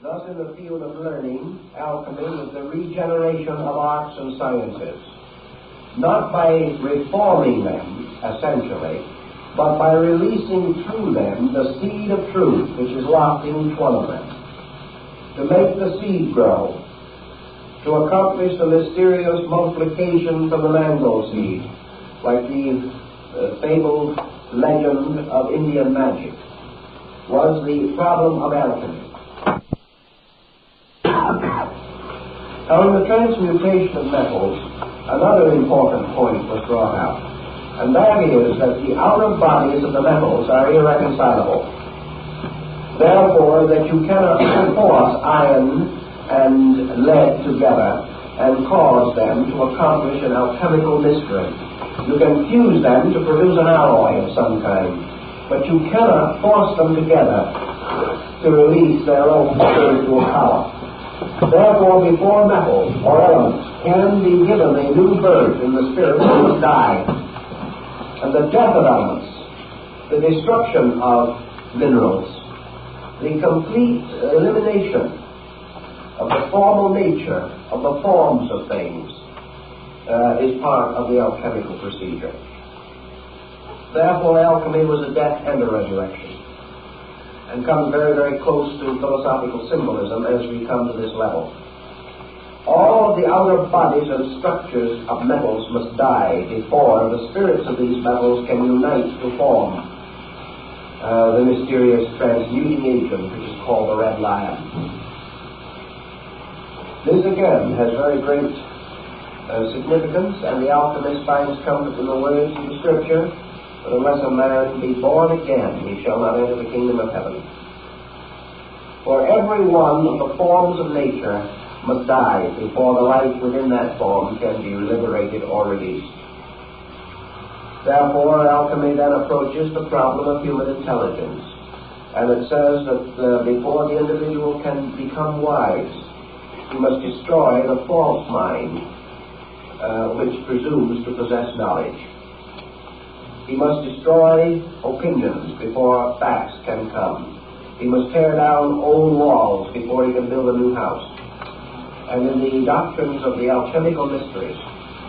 Thus, in the field of learning, alchemy is the regeneration of arts and sciences, not by reforming them, essentially, but by releasing through them the seed of truth which is locked in each one of them, to make the seed grow, to accomplish the mysterious multiplication from the mango seed, like the fabled legend of Indian magic, was the problem of alchemy. Now, in the transmutation of metals, another important point was brought out, and that is that the outer bodies of the metals are irreconcilable. Therefore, that you cannot force iron and lead together and cause them to accomplish an alchemical mystery. You can fuse them to produce an alloy of some kind, but you cannot force them together to release their own spiritual power. Therefore, before metals or elements can be given a new birth in the spirit, they must die. And the death of elements, the destruction of minerals, the complete elimination of the formal nature of the forms of things is part of the alchemical procedure. Therefore, alchemy was a death and a resurrection, and comes very, very close to philosophical symbolism as we come to this level. All of the outer bodies and structures of metals must die before the spirits of these metals can unite to form the mysterious transmuting agent which is called the red lion. This again has very great significance, and the alchemist finds comfort in the words of the Scripture, but unless a man be born again, he shall not enter the kingdom of heaven. For every one of the forms of nature must die before the life within that form can be liberated or released. Therefore, alchemy then approaches the problem of human intelligence, and it says that before the individual can become wise, he must destroy the false mind which presumes to possess knowledge. He must destroy opinions before facts can come. He must tear down old walls before he can build a new house. And in the doctrines of the alchemical mysteries,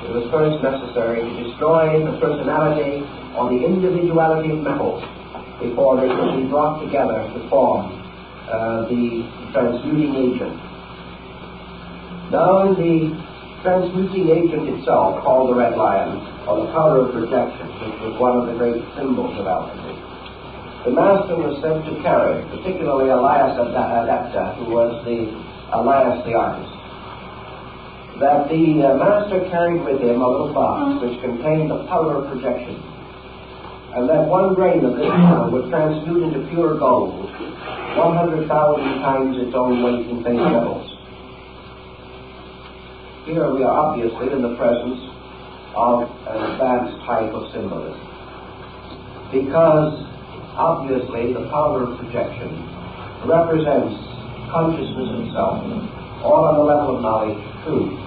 it was first necessary to destroy the personality or the individuality of metals before they could be brought together to form the transmuting agent. Now, in the transmuting agent itself, called the red lion, or the powder of projection, which was one of the great symbols of alchemy, the master was said to carry, particularly Elias Adepta, who was Elias the artist, that the master carried with him a little box which contained the powder of projection, and that one grain of this powder would transmute into pure gold 100,000 times its own weight in base metals. Here we are obviously in the presence of an advanced type of symbolism, because obviously the power of projection represents consciousness itself, all on the level of knowledge, truth,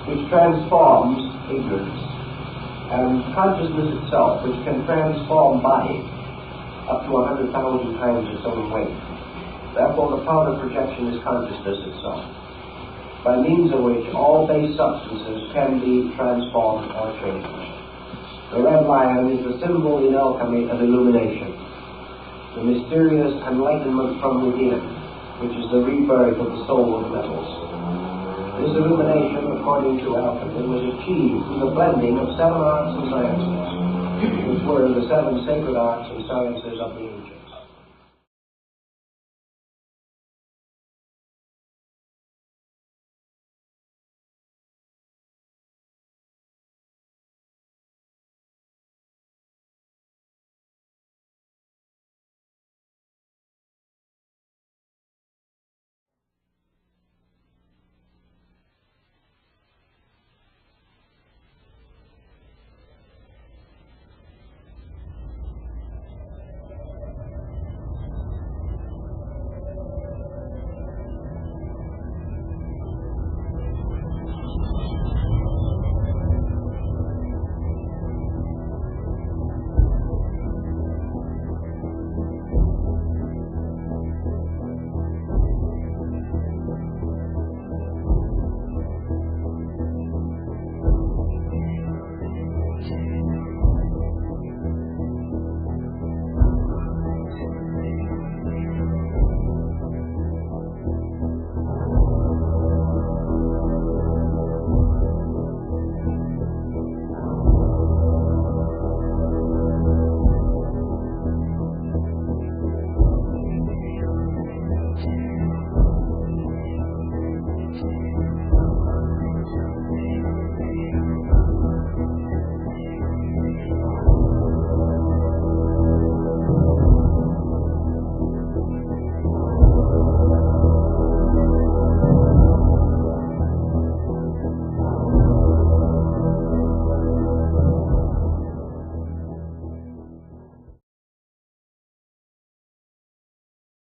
which transforms ignorance, and consciousness itself, which can transform body up to 100,000 times its own weight. Therefore, the power of projection is consciousness itself, by means of which all base substances can be transformed or changed. The red lion is the symbol in alchemy of illumination, the mysterious enlightenment from within, which is the rebirth of the soul of the metals. This illumination, according to alchemy, was achieved through the blending of 7 arts and sciences, which were the 7 sacred arts and sciences of the ancients.